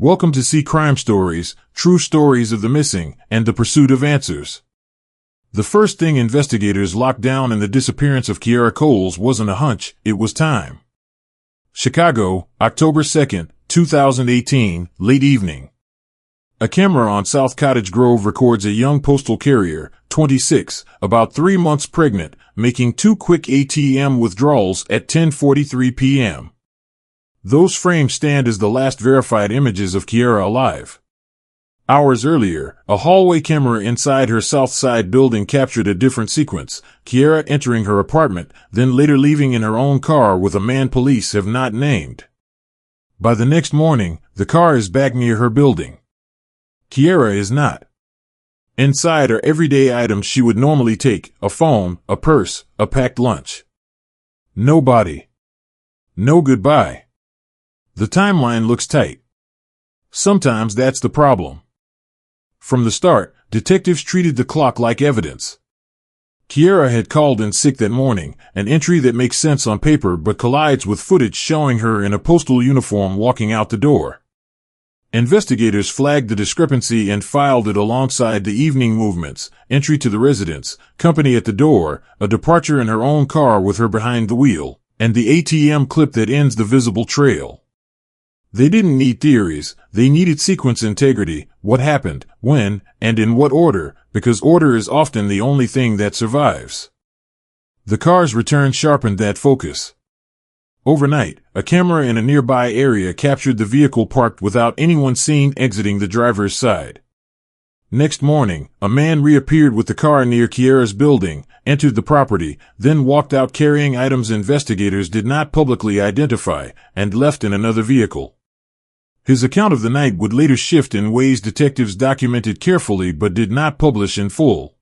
Welcome to See Crime Stories, true stories of the missing and the pursuit of answers. The first thing investigators locked down in the disappearance of Kiera Coles wasn't a hunch, it was time. Chicago, October 2nd, 2018, late evening. A camera on South Cottage Grove records a young postal carrier, 26, about 3 months pregnant, making 2 quick ATM withdrawals at 10:43 p.m. Those frames stand as the last verified images of Kiera alive. Hours earlier, a hallway camera inside her South Side building captured a different sequence, Kiera entering her apartment, then later leaving in her own car with a man police have not named. By the next morning, the car is back near her building. Kiera is not. Inside are everyday items she would normally take, a phone, a purse, a packed lunch. No body. No goodbye. The timeline looks tight. Sometimes that's the problem. From the start, detectives treated the clock like evidence. Kiera had called in sick that morning, an entry that makes sense on paper but collides with footage showing her in a postal uniform walking out the door. Investigators flagged the discrepancy and filed it alongside the evening movements, entry to the residence, company at the door, a departure in her own car with her behind the wheel, and the ATM clip that ends the visible trail. They didn't need theories, they needed sequence integrity, what happened, when, and in what order, because order is often the only thing that survives. The car's return sharpened that focus. Overnight, a camera in a nearby area captured the vehicle parked without anyone seen exiting the driver's side. Next morning, a man reappeared with the car near Kiera's building, entered the property, then walked out carrying items investigators did not publicly identify, and left in another vehicle. His account of the night would later shift in ways detectives documented carefully but did not publish in full.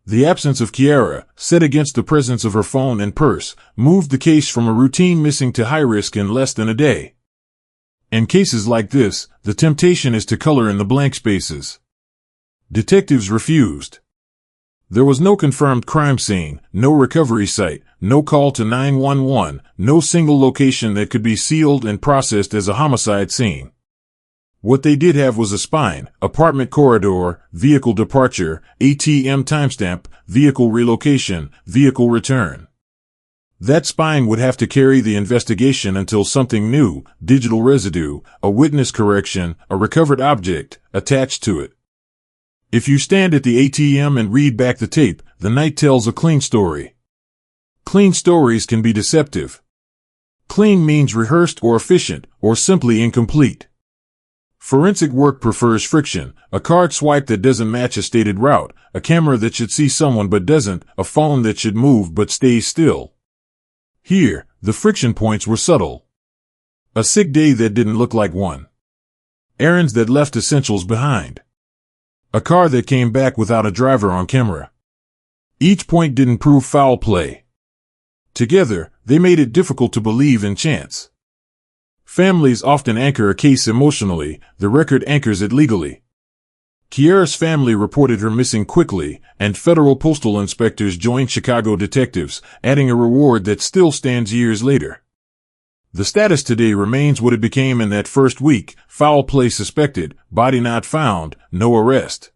The absence of Kiera, set against the presence of her phone and purse, moved the case from a routine missing to high risk in less than a day. In cases like this, the temptation is to color in the blank spaces. Detectives refused. There was no confirmed crime scene, no recovery site, no call to 911, no single location that could be sealed and processed as a homicide scene. What they did have was a spine, apartment corridor, vehicle departure, ATM timestamp, vehicle relocation, vehicle return. That spine would have to carry the investigation until something new, digital residue, a witness correction, a recovered object, attached to it. If you stand at the ATM and read back the tape, the night tells a clean story. Clean stories can be deceptive. Clean means rehearsed or efficient, or simply incomplete. Forensic work prefers friction, a card swipe that doesn't match a stated route, a camera that should see someone but doesn't, a phone that should move but stays still. Here, the friction points were subtle. A sick day that didn't look like one. Errands that left essentials behind. A car that came back without a driver on camera. Each point didn't prove foul play. Together, they made it difficult to believe in chance. Families often anchor a case emotionally, the record anchors it legally. Kiera's family reported her missing quickly, and federal postal inspectors joined Chicago detectives, adding a reward that still stands years later. The status today remains what it became in that first week: foul play suspected, body not found, no arrest.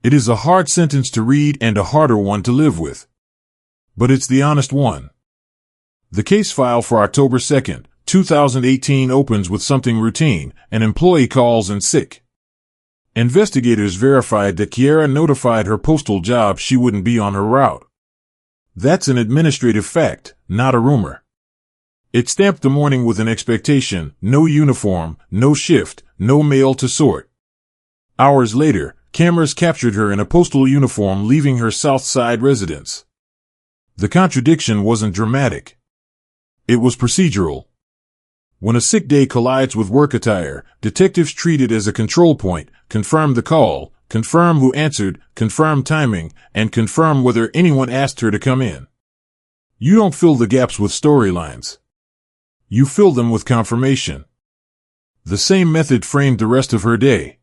It is a hard sentence to read and a harder one to live with. But it's the honest one. The case file for October 2nd, 2018 opens with something routine: an employee calls in sick. Investigators verified that Kiera notified her postal job she wouldn't be on her route. That's an administrative fact, not a rumor. It stamped the morning with an expectation: no uniform, no shift, no mail to sort. Hours later, cameras captured her in a postal uniform leaving her South Side residence. The contradiction wasn't dramatic. It was procedural. When a sick day collides with work attire, detectives treat it as a control point: confirm the call, confirm who answered, confirm timing, and confirm whether anyone asked her to come in. You don't fill the gaps with storylines. You fill them with confirmation. The same method framed the rest of her day.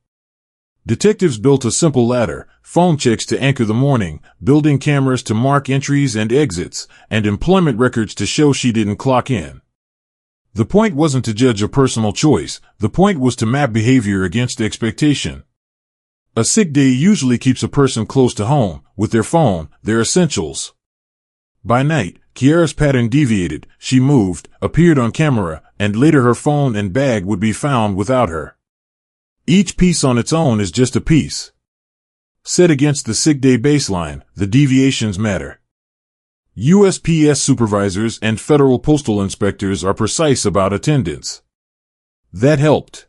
Detectives built a simple ladder: phone checks to anchor the morning, building cameras to mark entries and exits, and employment records to show she didn't clock in. The point wasn't to judge a personal choice. The point was to map behavior against expectation. A sick day usually keeps a person close to home, with their phone, their essentials. By night, Kiara's pattern deviated. She moved, appeared on camera, and later her phone and bag would be found without her. Each piece on its own is just a piece. Set against the sick day baseline, the deviations matter. USPS supervisors and federal postal inspectors are precise about attendance. That helped.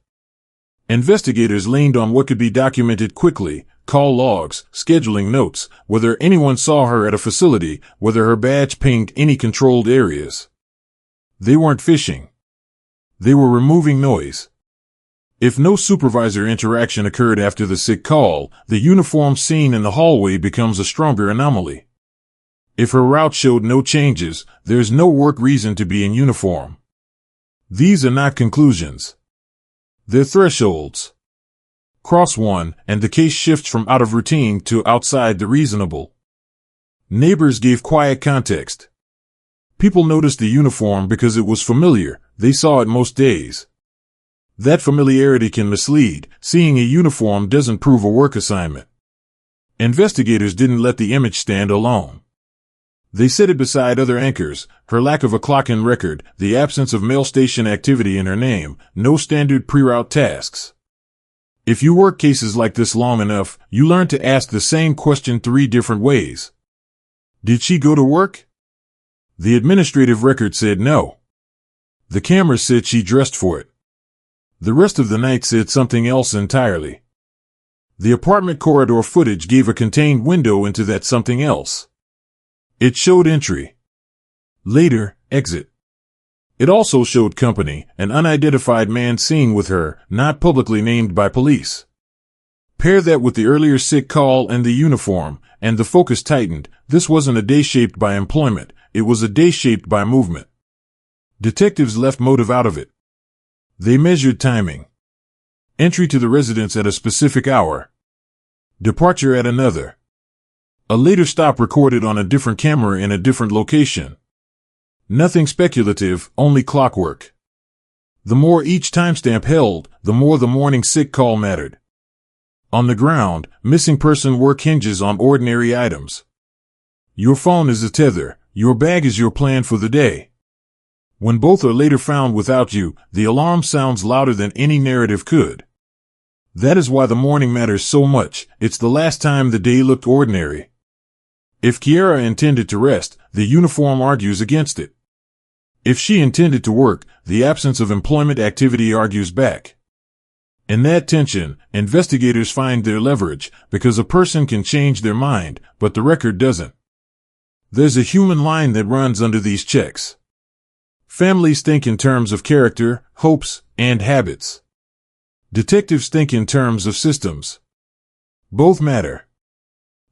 Investigators leaned on what could be documented quickly: call logs, scheduling notes, whether anyone saw her at a facility, whether her badge pinged any controlled areas. They weren't fishing. They were removing noise. If no supervisor interaction occurred after the sick call, the uniform seen in the hallway becomes a stronger anomaly. If her route showed no changes, there's no work reason to be in uniform. These are not conclusions. They're thresholds. Cross one, and the case shifts from out of routine to outside the reasonable. Neighbors gave quiet context. People noticed the uniform because it was familiar. They saw it most days. That familiarity can mislead. Seeing a uniform doesn't prove a work assignment. Investigators didn't let the image stand alone. They set it beside other anchors: her lack of a clock-in record, the absence of mail station activity in her name, no standard pre-route tasks. If you work cases like this long enough, you learn to ask the same question 3 different ways. Did she go to work? The administrative record said no. The camera said she dressed for it. The rest of the night said something else entirely. The apartment corridor footage gave a contained window into that something else. It showed entry. Later, exit. It also showed company, an unidentified man seen with her, not publicly named by police. Pair that with the earlier sick call and the uniform, and the focus tightened. This wasn't a day shaped by employment, it was a day shaped by movement. Detectives left motive out of it. They measured timing. Entry to the residence at a specific hour. Departure at another. A later stop recorded on a different camera in a different location. Nothing speculative, only clockwork. The more each timestamp held, the more the morning sick call mattered. On the ground, missing person work hinges on ordinary items. Your phone is a tether, your bag is your plan for the day. When both are later found without you, the alarm sounds louder than any narrative could. That is why the morning matters so much. It's the last time the day looked ordinary. If Kiara intended to rest, the uniform argues against it. If she intended to work, the absence of employment activity argues back. In that tension, investigators find their leverage, because a person can change their mind, but the record doesn't. There's a human line that runs under these checks. Families think in terms of character, hopes, and habits. Detectives think in terms of systems. Both matter.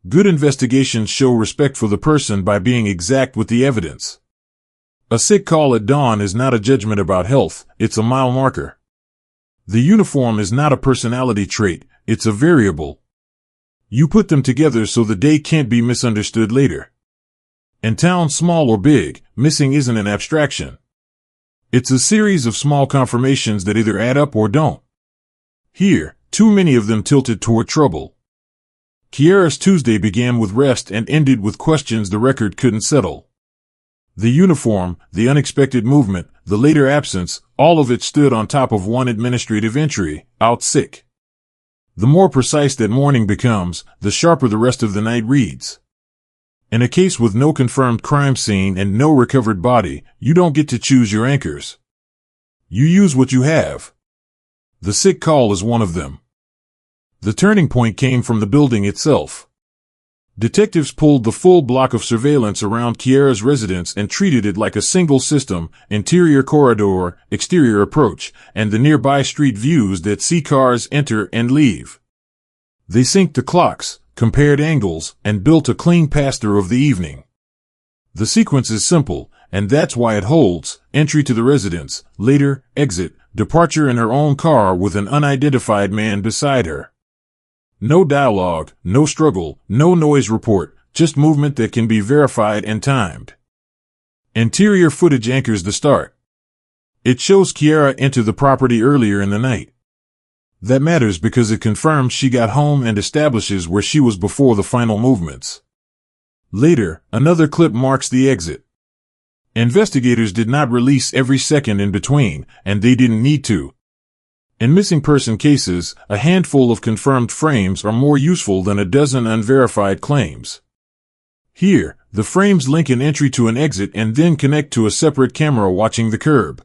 Good investigations show respect for the person by being exact with the evidence. A sick call at dawn is not a judgment about health, it's a mile marker. The uniform is not a personality trait, it's a variable. You put them together so the day can't be misunderstood later. In towns small or big, missing isn't an abstraction. It's a series of small confirmations that either add up or don't. Here, too many of them tilted toward trouble. Kiara's Tuesday began with rest and ended with questions the record couldn't settle. The uniform, the unexpected movement, the later absence, all of it stood on top of one administrative entry: out sick. The more precise that morning becomes, the sharper the rest of the night reads. In a case with no confirmed crime scene and no recovered body, you don't get to choose your anchors. You use what you have. The sick call is one of them. The turning point came from the building itself. Detectives pulled the full block of surveillance around Kiara's residence and treated it like a single system: interior corridor, exterior approach, and the nearby street views that see cars enter and leave. They synced the clocks, compared angles, and built a clean pass-through of the evening. The sequence is simple, and that's why it holds: entry to the residence, later, exit, departure in her own car with an unidentified man beside her. No dialogue, no struggle, no noise report, just movement that can be verified and timed. Interior footage anchors the start. It shows Kiara enter the property earlier in the night. That matters because it confirms she got home and establishes where she was before the final movements. Later, another clip marks the exit. Investigators did not release every second in between, and they didn't need to. In missing person cases, a handful of confirmed frames are more useful than a dozen unverified claims. Here, the frames link an entry to an exit and then connect to a separate camera watching the curb.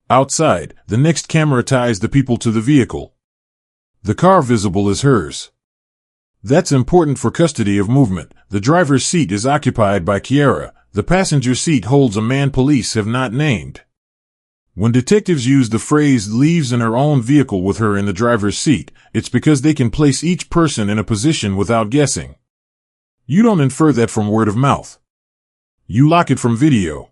Outside, the next camera ties the people to the vehicle. The car visible is hers. That's important for custody of movement. The driver's seat is occupied by Kiara. The passenger seat holds a man police have not named. When detectives use the phrase leaves in her own vehicle with her in the driver's seat, it's because they can place each person in a position without guessing. You don't infer that from word of mouth. You lock it from video.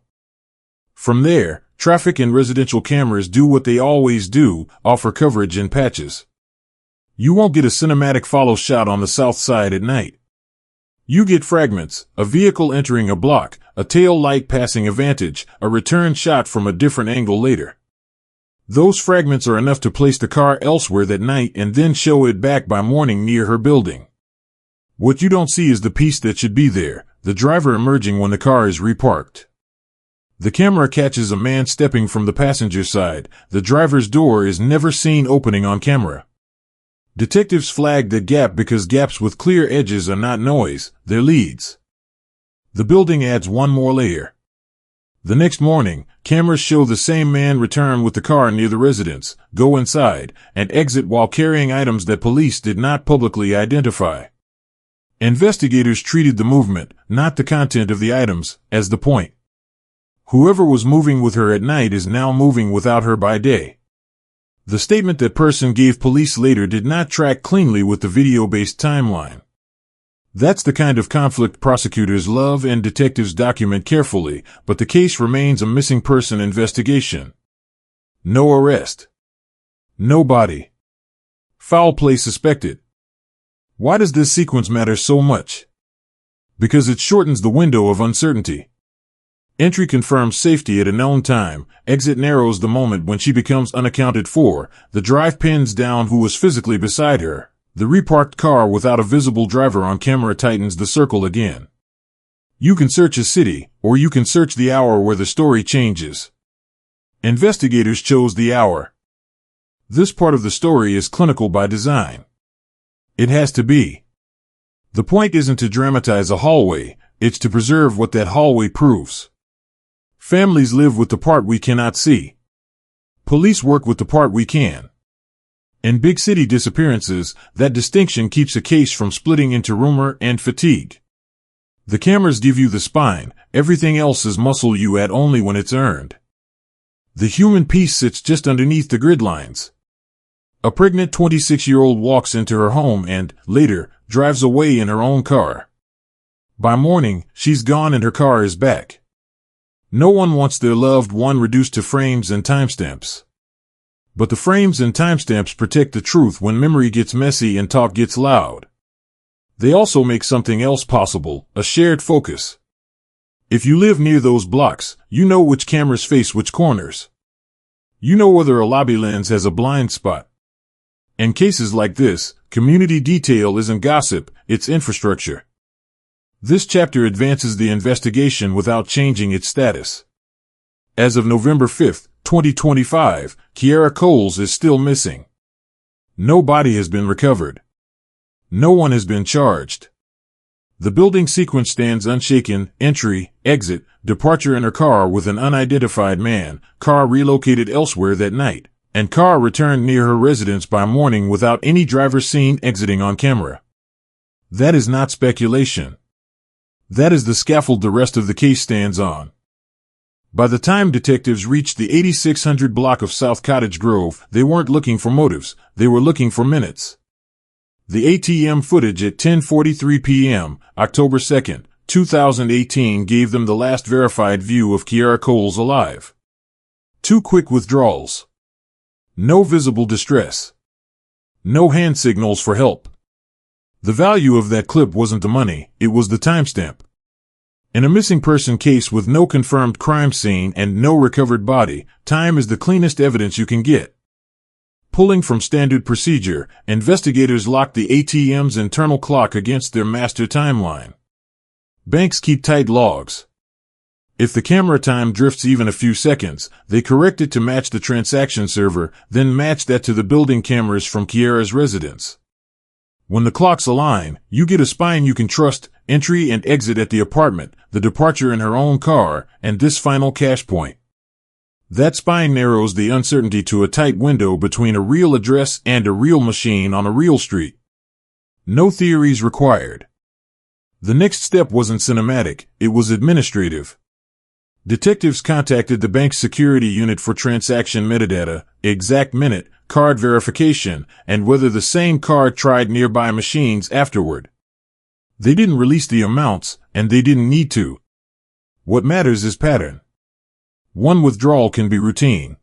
From there, traffic and residential cameras do what they always do, offer coverage in patches. You won't get a cinematic follow shot on the south side at night. You get fragments, a vehicle entering a block, a tail light passing a vantage, a return shot from a different angle later. Those fragments are enough to place the car elsewhere that night and then show it back by morning near her building. What you don't see is the piece that should be there, the driver emerging when the car is reparked. The camera catches a man stepping from the passenger side. The driver's door is never seen opening on camera. Detectives flag the gap because gaps with clear edges are not noise, they're leads. The building adds one more layer. The next morning, cameras show the same man return with the car near the residence, go inside, and exit while carrying items that police did not publicly identify. Investigators treated the movement, not the content of the items, as the point. Whoever was moving with her at night is now moving without her by day. The statement that person gave police later did not track cleanly with the video-based timeline. That's the kind of conflict prosecutors love and detectives document carefully, but the case remains a missing person investigation. No arrest. No body. Foul play suspected. Why does this sequence matter so much? Because it shortens the window of uncertainty. Entry confirms safety at a known time, exit narrows the moment when she becomes unaccounted for, the drive pins down who was physically beside her, the reparked car without a visible driver on camera tightens the circle again. You can search a city, or you can search the hour where the story changes. Investigators chose the hour. This part of the story is clinical by design. It has to be. The point isn't to dramatize a hallway, it's to preserve what that hallway proves. Families live with the part we cannot see. Police work with the part we can. In big city disappearances, that distinction keeps a case from splitting into rumor and fatigue. The cameras give you the spine, everything else is muscle you add only when it's earned. The human piece sits just underneath the grid lines. A pregnant 26-year-old walks into her home and, later, drives away in her own car. By morning, she's gone and her car is back. No one wants their loved one reduced to frames and timestamps. But the frames and timestamps protect the truth when memory gets messy and talk gets loud. They also make something else possible, a shared focus. If you live near those blocks, you know which cameras face which corners. You know whether a lobby lens has a blind spot. In cases like this, community detail isn't gossip, it's infrastructure. This chapter advances the investigation without changing its status. As of November 5, 2025, Kiara Coles is still missing. No body has been recovered. No one has been charged. The building sequence stands unshaken: entry, exit, departure in her car with an unidentified man, car relocated elsewhere that night, and car returned near her residence by morning without any driver seen exiting on camera. That is not speculation. That is the scaffold the rest of the case stands on. By the time detectives reached the 8600 block of South Cottage Grove, they weren't looking for motives, they were looking for minutes. The ATM footage at 10:43 p.m., October 2, 2018 gave them the last verified view of Kiara Coles alive. 2 quick withdrawals. No visible distress. No hand signals for help. The value of that clip wasn't the money, it was the timestamp. In a missing person case with no confirmed crime scene and no recovered body, time is the cleanest evidence you can get. Pulling from standard procedure, investigators lock the ATM's internal clock against their master timeline. Banks keep tight logs. If the camera time drifts even a few seconds, they correct it to match the transaction server, then match that to the building cameras from Kiera's residence. When the clocks align, you get a spine you can trust, entry and exit at the apartment, the departure in her own car, and this final cash point. That spine narrows the uncertainty to a tight window between a real address and a real machine on a real street. No theories required. The next step wasn't cinematic, it was administrative. Detectives contacted the bank's security unit for transaction metadata, exact minute, card verification, and whether the same card tried nearby machines afterward. They didn't release the amounts, and they didn't need to. What matters is pattern. 1 withdrawal can be routine.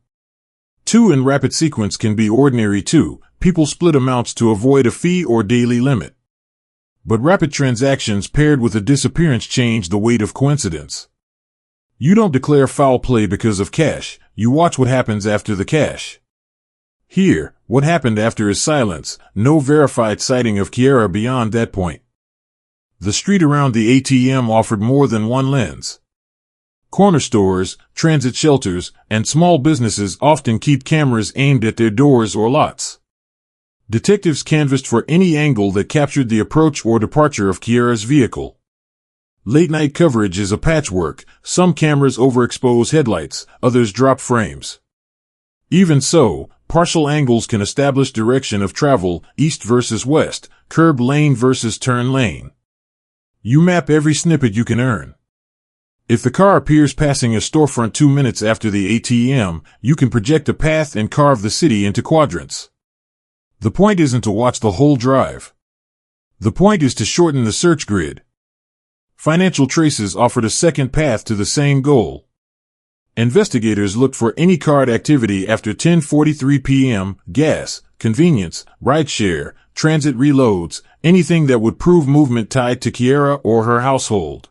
2 in rapid sequence can be ordinary too. People split amounts to avoid a fee or daily limit. But rapid transactions paired with a disappearance change the weight of coincidence. You don't declare foul play because of cash, you watch what happens after the cash. Here, what happened after is silence, no verified sighting of Kiera beyond that point. The street around the ATM offered more than one lens. Corner stores, transit shelters, and small businesses often keep cameras aimed at their doors or lots. Detectives canvassed for any angle that captured the approach or departure of Kiera's vehicle. Late-night coverage is a patchwork. Some cameras overexpose headlights, others drop frames. Even so, partial angles can establish direction of travel, east versus west, curb lane versus turn lane. You map every snippet you can earn. If the car appears passing a storefront 2 minutes after the ATM, you can project a path and carve the city into quadrants. The point isn't to watch the whole drive. The point is to shorten the search grid. Financial traces offered a second path to the same goal. Investigators looked for any card activity after 10:43 p.m., gas, convenience, rideshare, transit reloads, anything that would prove movement tied to Kiera or her household.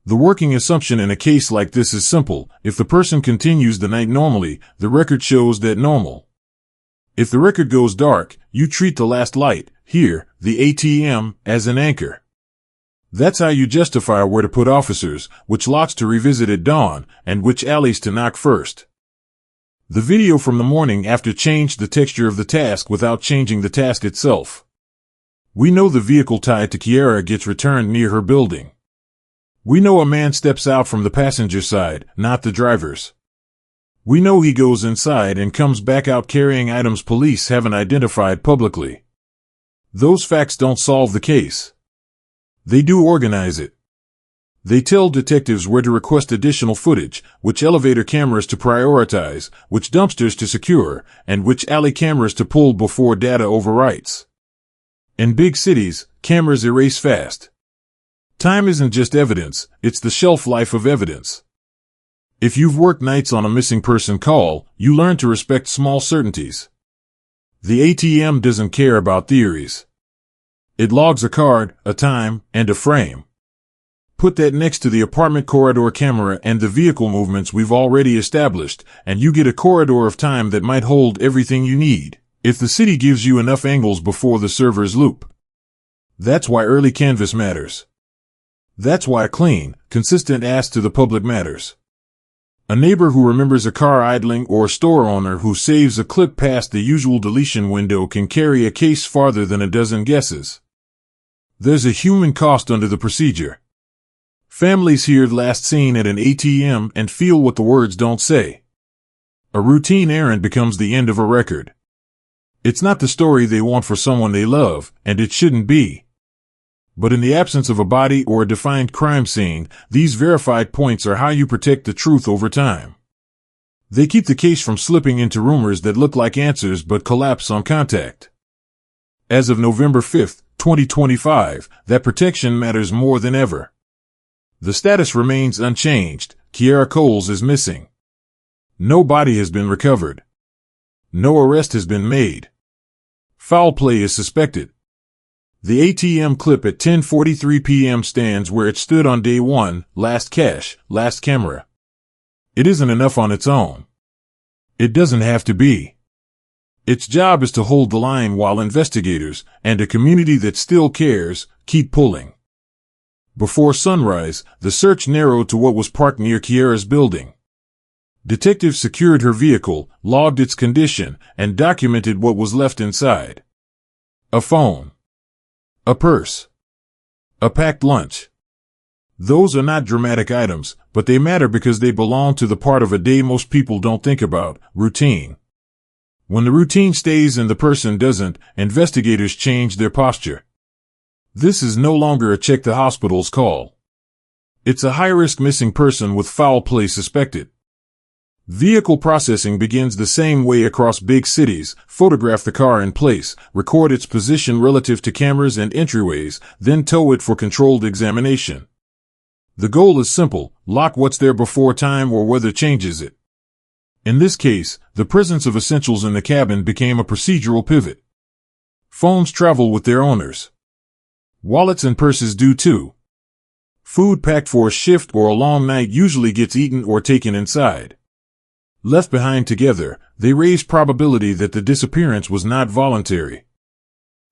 The working assumption in a case like this is simple. If the person continues the night normally, the record shows that normal. If the record goes dark, you treat the last light, here, the ATM, as an anchor. That's how you justify where to put officers, which locks to revisit at dawn, and which alleys to knock first. The video from the morning after changed the texture of the task without changing the task itself. We know the vehicle tied to Kiera gets returned near her building. We know a man steps out from the passenger side, not the driver's. We know he goes inside and comes back out carrying items police haven't identified publicly. Those facts don't solve the case. They do organize it. They tell detectives where to request additional footage, which elevator cameras to prioritize, which dumpsters to secure, and which alley cameras to pull before data overwrites. In big cities, cameras erase fast. Time isn't just evidence, it's the shelf life of evidence. If you've worked nights on a missing person call, you learn to respect small certainties. The ATM doesn't care about theories. It logs a card, a time, and a frame. Put that next to the apartment corridor camera and the vehicle movements we've already established, and you get a corridor of time that might hold everything you need, if the city gives you enough angles before the servers loop. That's why early canvas matters. That's why a clean, consistent ask to the public matters. A neighbor who remembers a car idling or a store owner who saves a clip past the usual deletion window can carry a case farther than a dozen guesses. There's a human cost under the procedure. Families hear last seen at an ATM and feel what the words don't say. A routine errand becomes the end of a record. It's not the story they want for someone they love, and it shouldn't be. But in the absence of a body or a defined crime scene, these verified points are how you protect the truth over time. They keep the case from slipping into rumors that look like answers but collapse on contact. As of November 5, 2025, that protection matters more than ever. The status remains unchanged. Kiera Coles is missing. No body has been recovered. No arrest has been made. Foul play is suspected. The ATM clip at 10:43 p.m. stands where it stood on day one, last cash, last camera. It isn't enough on its own. It doesn't have to be. Its job is to hold the line while investigators, and a community that still cares, keep pulling. Before sunrise, the search narrowed to what was parked near Kiera's building. Detectives secured her vehicle, logged its condition, and documented what was left inside. A phone. A purse. A packed lunch. Those are not dramatic items, but they matter because they belong to the part of a day most people don't think about, routine. When the routine stays and the person doesn't, investigators change their posture. This is no longer a check the hospital's call. It's a high-risk missing person with foul play suspected. Vehicle processing begins the same way across big cities. Photograph the car in place, record its position relative to cameras and entryways, then tow it for controlled examination. The goal is simple: lock what's there before time or weather changes it. In this case, the presence of essentials in the cabin became a procedural pivot. Phones travel with their owners. Wallets and purses do too. Food packed for a shift or a long night usually gets eaten or taken inside. Left behind together, they raise probability that the disappearance was not voluntary.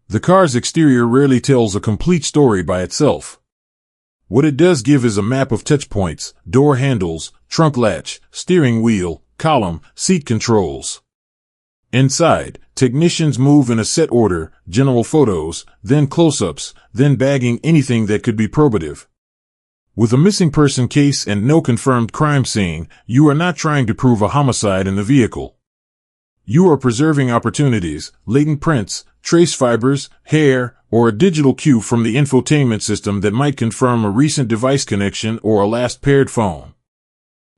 The car's exterior rarely tells a complete story by itself. What it does give is a map of touch points: door handles, trunk latch, steering wheel, column, seat controls. Inside, technicians move in a set order: general photos, then close-ups, then bagging anything that could be probative. With a missing person case and no confirmed crime scene, you are not trying to prove a homicide in the vehicle. You are preserving opportunities: latent prints, trace fibers, hair, or a digital cue from the infotainment system that might confirm a recent device connection or a last paired phone.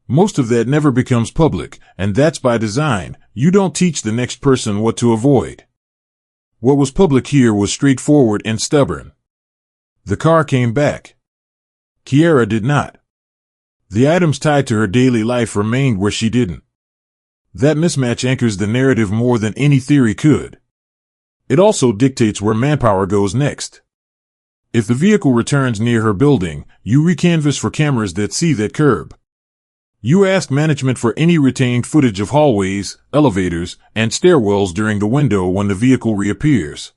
Most of that never becomes public, and that's by design. You don't teach the next person what to avoid. What was public here was straightforward and stubborn. The car came back. Kiera did not. The items tied to her daily life remained where she didn't. That mismatch anchors the narrative more than any theory could. It also dictates where manpower goes next. If the vehicle returns near her building, you recanvass for cameras that see that curb. You ask management for any retained footage of hallways, elevators, and stairwells during the window when the vehicle reappears.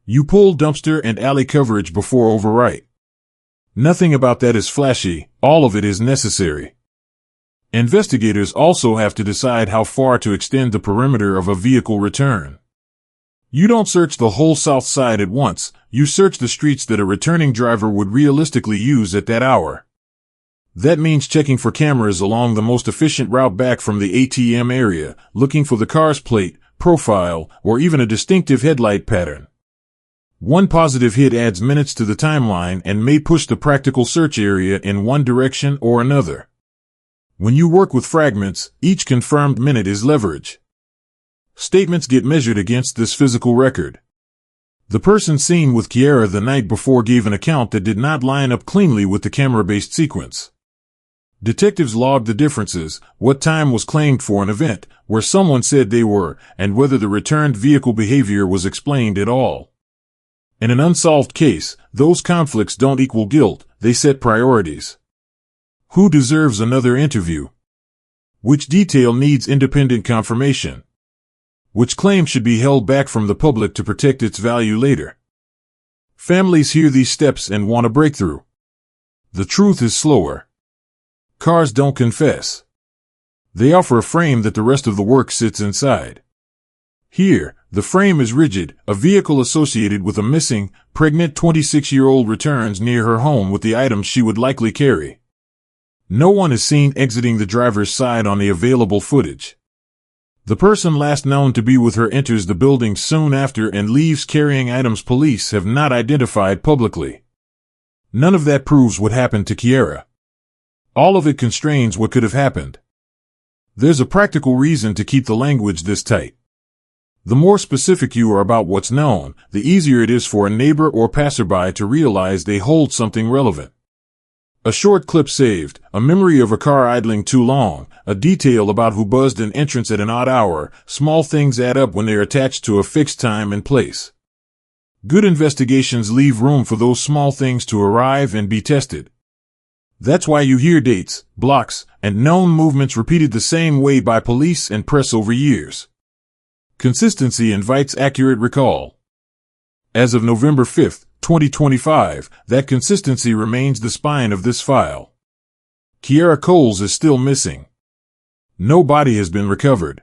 You pull dumpster and alley coverage before overwrite. Nothing about that is flashy, all of it is necessary. Investigators also have to decide how far to extend the perimeter of a vehicle return. You don't search the whole south side at once, you search the streets that a returning driver would realistically use at that hour. That means checking for cameras along the most efficient route back from the ATM area, looking for the car's plate, profile, or even a distinctive headlight pattern. One positive hit adds minutes to the timeline and may push the practical search area in one direction or another. When you work with fragments, each confirmed minute is leverage. Statements get measured against this physical record. The person seen with Kiera the night before gave an account that did not line up cleanly with the camera-based sequence. Detectives logged the differences: what time was claimed for an event, where someone said they were, and whether the returned vehicle behavior was explained at all. In an unsolved case, those conflicts don't equal guilt, they set priorities. Who deserves another interview? Which detail needs independent confirmation? Which claim should be held back from the public to protect its value later? Families hear these steps and want a breakthrough. The truth is slower. Cars don't confess. They offer a frame that the rest of the work sits inside. Here, the frame is rigid: a vehicle associated with a missing, pregnant 26-year-old returns near her home with the items she would likely carry. No one is seen exiting the driver's side on the available footage. The person last known to be with her enters the building soon after and leaves carrying items police have not identified publicly. None of that proves what happened to Kiera. All of it constrains what could have happened. There's a practical reason to keep the language this tight. The more specific you are about what's known, the easier it is for a neighbor or passerby to realize they hold something relevant. A short clip saved, a memory of a car idling too long, a detail about who buzzed an entrance at an odd hour. Small things add up when they're attached to a fixed time and place. Good investigations leave room for those small things to arrive and be tested. That's why you hear dates, blocks, and known movements repeated the same way by police and press over years. Consistency invites accurate recall. As of November 5, 2025, that consistency remains the spine of this file. Kiera Coles is still missing. No body has been recovered.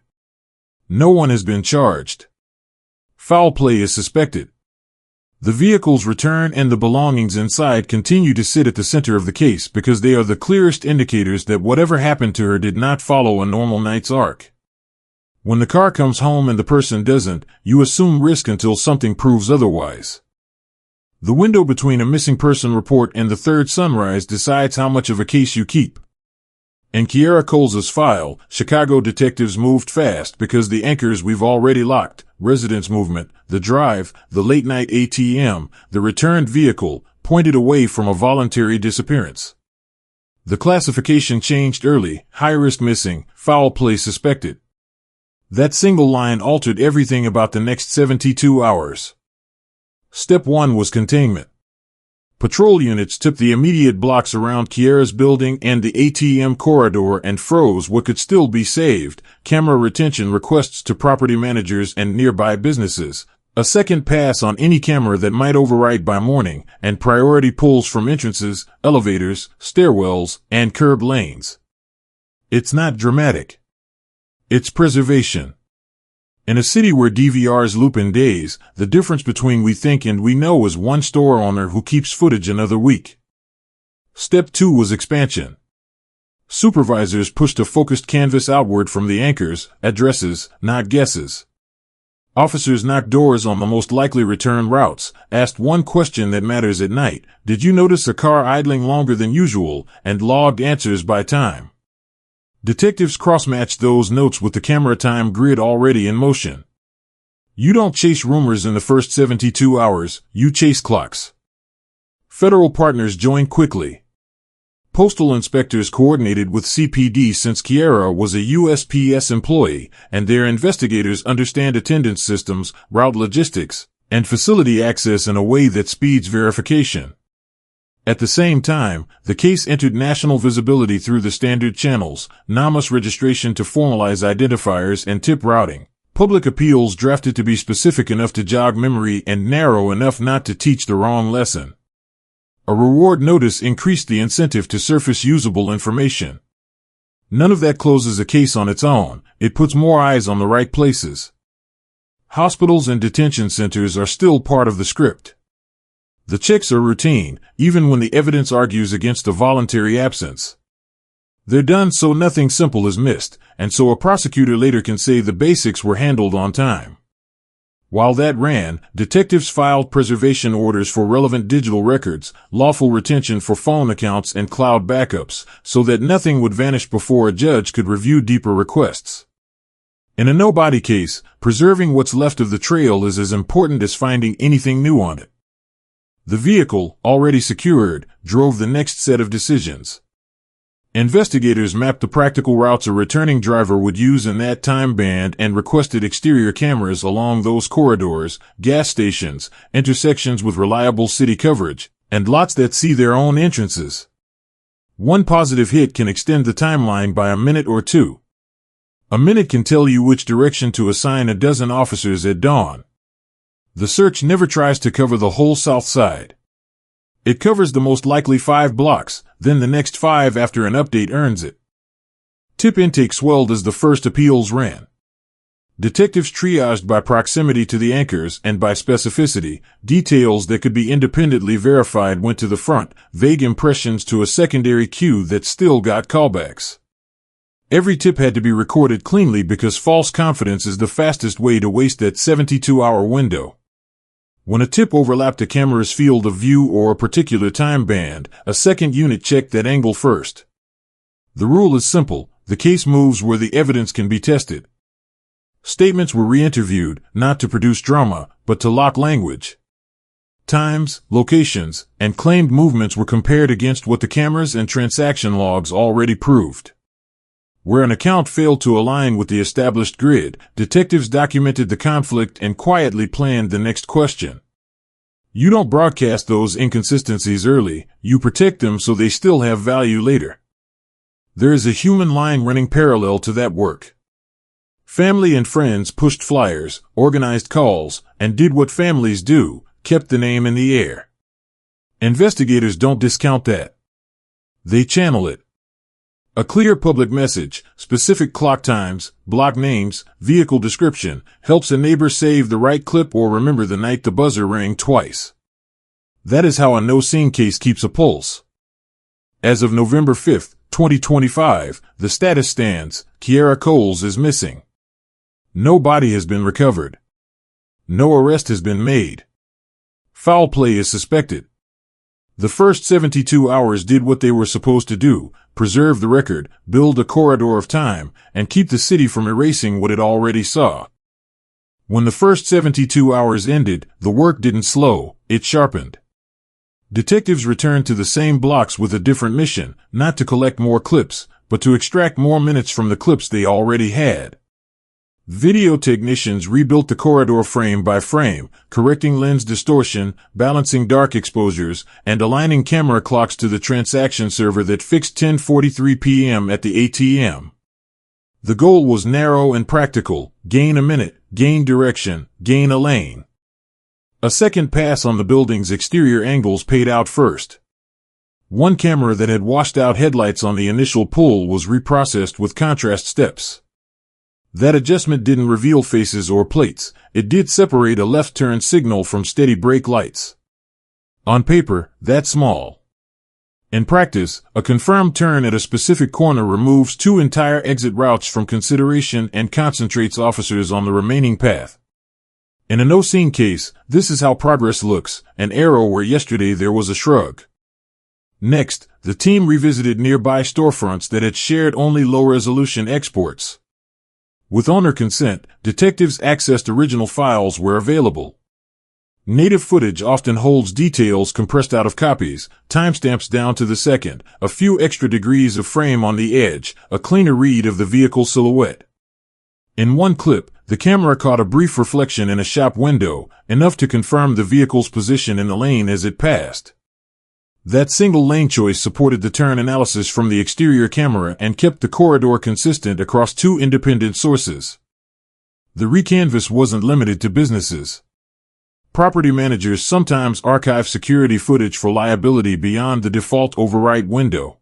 No one has been charged. Foul play is suspected. The vehicle's return and the belongings inside continue to sit at the center of the case because they are the clearest indicators that whatever happened to her did not follow a normal night's arc. When the car comes home and the person doesn't, you assume risk until something proves otherwise. The window between a missing person report and the third sunrise decides how much of a case you keep. In Kiera Coles's file, Chicago detectives moved fast because the anchors we've already locked, residence movement, the drive, the late-night ATM, the returned vehicle, pointed away from a voluntary disappearance. The classification changed early: high-risk missing, foul play suspected. That single line altered everything about the next 72 hours. Step 1 was containment. Patrol units took the immediate blocks around Kiera's building and the ATM corridor and froze what could still be saved: camera retention requests to property managers and nearby businesses, a second pass on any camera that might overwrite by morning, and priority pulls from entrances, elevators, stairwells, and curb lanes. It's not dramatic. It's preservation. In a city where DVRs loop in days, the difference between we think and we know is one store owner who keeps footage another week. Step 2 was expansion. Supervisors pushed a focused canvas outward from the anchors, addresses, not guesses. Officers knocked doors on the most likely return routes, asked one question that matters at night: did you notice a car idling longer than usual, and logged answers by time. Detectives cross-matched those notes with the camera time grid already in motion. You don't chase rumors in the first 72 hours, you chase clocks. Federal partners joined quickly. Postal inspectors coordinated with CPD since Kiera was a USPS employee, and their investigators understand attendance systems, route logistics, and facility access in a way that speeds verification. At the same time, the case entered national visibility through the standard channels: NAMUS registration to formalize identifiers and tip routing, public appeals drafted to be specific enough to jog memory and narrow enough not to teach the wrong lesson. A reward notice increased the incentive to surface usable information. None of that closes a case on its own, it puts more eyes on the right places. Hospitals and detention centers are still part of the script. The checks are routine, even when the evidence argues against a voluntary absence. They're done so nothing simple is missed, and so a prosecutor later can say the basics were handled on time. While that ran, detectives filed preservation orders for relevant digital records, lawful retention for phone accounts and cloud backups, so that nothing would vanish before a judge could review deeper requests. In a no-body case, preserving what's left of the trail is as important as finding anything new on it. The vehicle, already secured, drove the next set of decisions. Investigators mapped the practical routes a returning driver would use in that time band and requested exterior cameras along those corridors, gas stations, intersections with reliable city coverage, and lots that see their own entrances. One positive hit can extend the timeline by a minute or two. A minute can tell you which direction to assign a dozen officers at dawn. The search never tries to cover the whole south side. It covers the most likely 5 blocks, then the next 5 after an update earns it. Tip intake swelled as the first appeals ran. Detectives triaged by proximity to the anchors and by specificity. Details that could be independently verified went to the front, vague impressions to a secondary queue that still got callbacks. Every tip had to be recorded cleanly because false confidence is the fastest way to waste that 72-hour window. When a tip overlapped a camera's field of view or a particular time band, a second unit checked that angle first. The rule is simple: the case moves where the evidence can be tested. Statements were re-interviewed, not to produce drama, but to lock language. Times, locations, and claimed movements were compared against what the cameras and transaction logs already proved. Where an account failed to align with the established grid, detectives documented the conflict and quietly planned the next question. You don't broadcast those inconsistencies early, you protect them so they still have value later. There is a human line running parallel to that work. Family and friends pushed flyers, organized calls, and did what families do, kept the name in the air. Investigators don't discount that. They channel it. A clear public message, specific clock times, block names, vehicle description, helps a neighbor save the right clip or remember the night the buzzer rang twice. That is how a no-scene case keeps a pulse. As of November 5, 2025, the status stands: Kiara Coles is missing. No body has been recovered. No arrest has been made. Foul play is suspected. The first 72 hours did what they were supposed to do: preserve the record, build a corridor of time, and keep the city from erasing what it already saw. When the first 72 hours ended, the work didn't slow, it sharpened. Detectives returned to the same blocks with a different mission, not to collect more clips, but to extract more minutes from the clips they already had. Video technicians rebuilt the corridor frame by frame, correcting lens distortion, balancing dark exposures, and aligning camera clocks to the transaction server that fixed 10:43 p.m. at the ATM. The goal was narrow and practical: gain a minute, gain direction, gain a lane. A second pass on the building's exterior angles paid out first. One camera that had washed out headlights on the initial pull was reprocessed with contrast steps. That adjustment didn't reveal faces or plates, it did separate a left turn signal from steady brake lights. On paper, that's small. In practice, a confirmed turn at a specific corner removes 2 entire exit routes from consideration and concentrates officers on the remaining path. In a no-scene case, this is how progress looks: an arrow where yesterday there was a shrug. Next, the team revisited nearby storefronts that had shared only low-resolution exports. With owner consent, detectives accessed original files where available. Native footage often holds details compressed out of copies, timestamps down to the second, a few extra degrees of frame on the edge, a cleaner read of the vehicle silhouette. In one clip, the camera caught a brief reflection in a shop window, enough to confirm the vehicle's position in the lane as it passed. That single lane choice supported the turn analysis from the exterior camera and kept the corridor consistent across 2 independent sources. The recanvas wasn't limited to businesses. Property managers sometimes archive security footage for liability beyond the default overwrite window.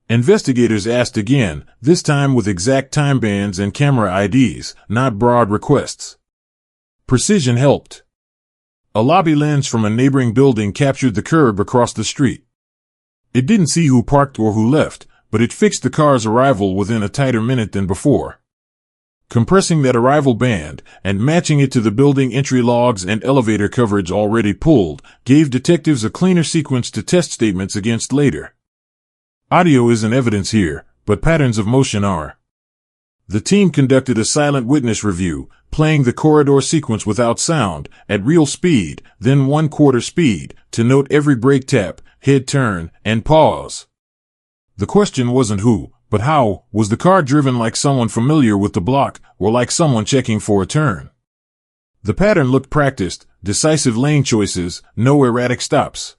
Investigators asked again, this time with exact time bands and camera IDs, not broad requests. Precision helped. A lobby lens from a neighboring building captured the curb across the street. It didn't see who parked or who left, but it fixed the car's arrival within a tighter minute than before. Compressing that arrival band, and matching it to the building entry logs and elevator coverage already pulled, gave detectives a cleaner sequence to test statements against later. Audio isn't evidence here, but patterns of motion are. The team conducted a silent witness review, playing the corridor sequence without sound, at real speed, then 1/4 speed, to note every brake tap, head turn, and pause. The question wasn't who, but how. Was the car driven like someone familiar with the block, or like someone checking for a turn? The pattern looked practiced: decisive lane choices, no erratic stops.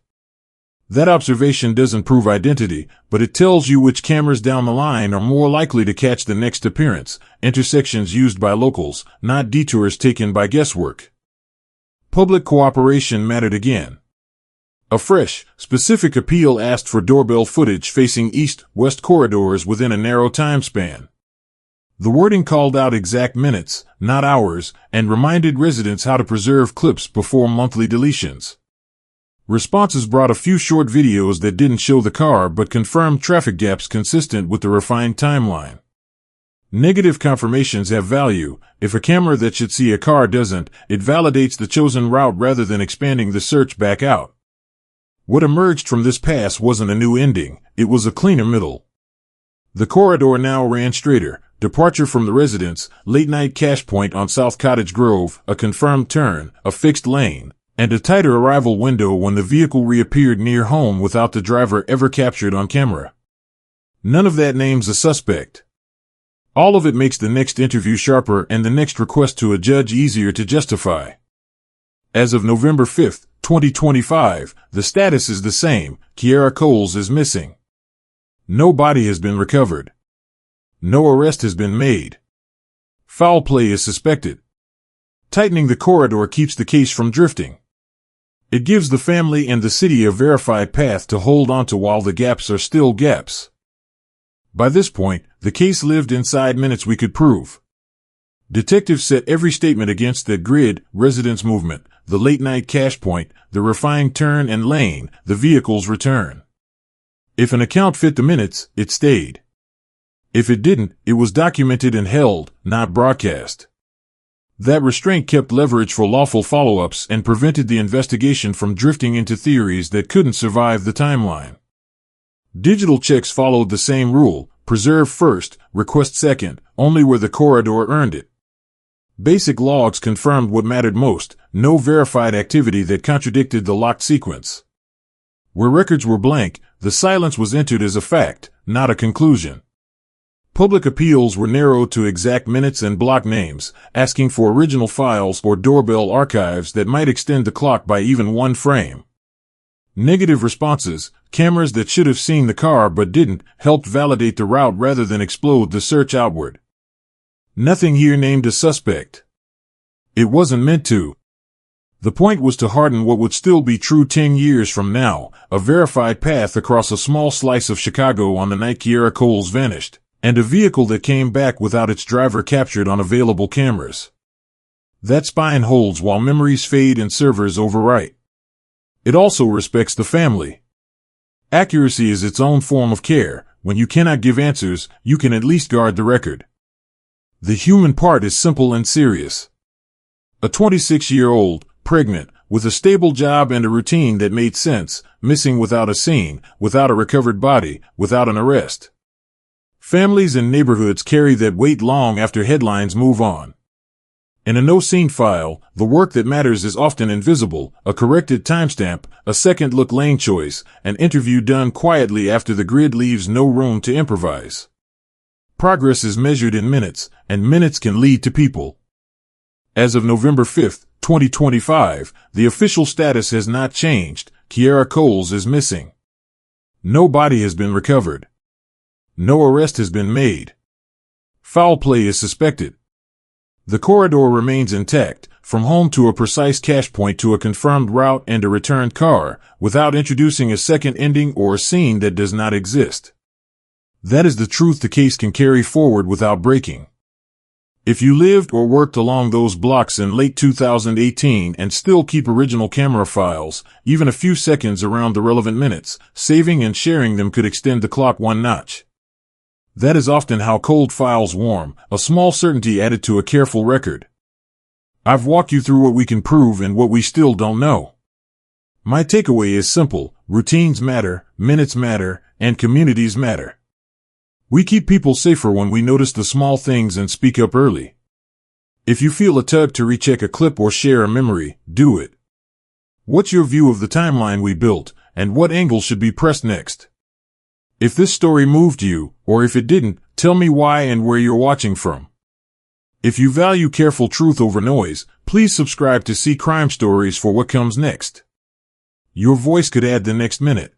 That observation doesn't prove identity, but it tells you which cameras down the line are more likely to catch the next appearance, intersections used by locals, not detours taken by guesswork. Public cooperation mattered again. A fresh, specific appeal asked for doorbell footage facing east-west corridors within a narrow time span. The wording called out exact minutes, not hours, and reminded residents how to preserve clips before monthly deletions. Responses brought a few short videos that didn't show the car but confirmed traffic gaps consistent with the refined timeline. Negative confirmations have value. If a camera that should see a car doesn't, it validates the chosen route rather than expanding the search back out. What emerged from this pass wasn't a new ending, it was a cleaner middle. The corridor now ran straighter: departure from the residence, late-night cash point on South Cottage Grove, a confirmed turn, a fixed lane, and a tighter arrival window when the vehicle reappeared near home without the driver ever captured on camera. None of that names a suspect. All of it makes the next interview sharper and the next request to a judge easier to justify. As of November 5, 2025, the status is the same. Kiara Coles is missing. No body has been recovered. No arrest has been made. Foul play is suspected. Tightening the corridor keeps the case from drifting. It gives the family and the city a verified path to hold onto while the gaps are still gaps. By this point, the case lived inside minutes we could prove. Detectives set every statement against the grid, residence movement, the late-night cash point, the refined turn and lane, the vehicle's return. If an account fit the minutes, it stayed. If it didn't, it was documented and held, not broadcast. That restraint kept leverage for lawful follow-ups and prevented the investigation from drifting into theories that couldn't survive the timeline. Digital checks followed the same rule: preserve first, request second, only where the corridor earned it. Basic logs confirmed what mattered most: no verified activity that contradicted the locked sequence. Where records were blank, the silence was entered as a fact, not a conclusion. Public appeals were narrowed to exact minutes and block names, asking for original files or doorbell archives that might extend the clock by even one frame. Negative responses, cameras that should have seen the car but didn't, helped validate the route rather than explode the search outward. Nothing here named a suspect. It wasn't meant to. The point was to harden what would still be true 10 years from now, a verified path across a small slice of Chicago on the night Kiara Coles vanished, and a vehicle that came back without its driver captured on available cameras. That spine holds while memories fade and servers overwrite. It also respects the family. Accuracy is its own form of care. When you cannot give answers, you can at least guard the record. The human part is simple and serious. A 26-year-old, pregnant, with a stable job and a routine that made sense, missing without a scene, without a recovered body, without an arrest. Families and neighborhoods carry that weight long after headlines move on. In a no-scene file, the work that matters is often invisible: a corrected timestamp, a second-look lane choice, an interview done quietly after the grid leaves no room to improvise. Progress is measured in minutes, and minutes can lead to people. As of November 5, 2025, the official status has not changed. Kiara Coles is missing. No body has been recovered. No arrest has been made. Foul play is suspected. The corridor remains intact, from home to a precise cache point to a confirmed route and a returned car, without introducing a second ending or a scene that does not exist. That is the truth the case can carry forward without breaking. If you lived or worked along those blocks in late 2018 and still keep original camera files, even a few seconds around the relevant minutes, saving and sharing them could extend the clock one notch. That is often how cold files warm, a small certainty added to a careful record. I've walked you through what we can prove and what we still don't know. My takeaway is simple: routines matter, minutes matter, and communities matter. We keep people safer when we notice the small things and speak up early. If you feel a tug to recheck a clip or share a memory, do it. What's your view of the timeline we built, and what angle should be pressed next? If this story moved you, or if it didn't, tell me why and where you're watching from. If you value careful truth over noise, please subscribe to see crime stories for what comes next. Your voice could add the next minute.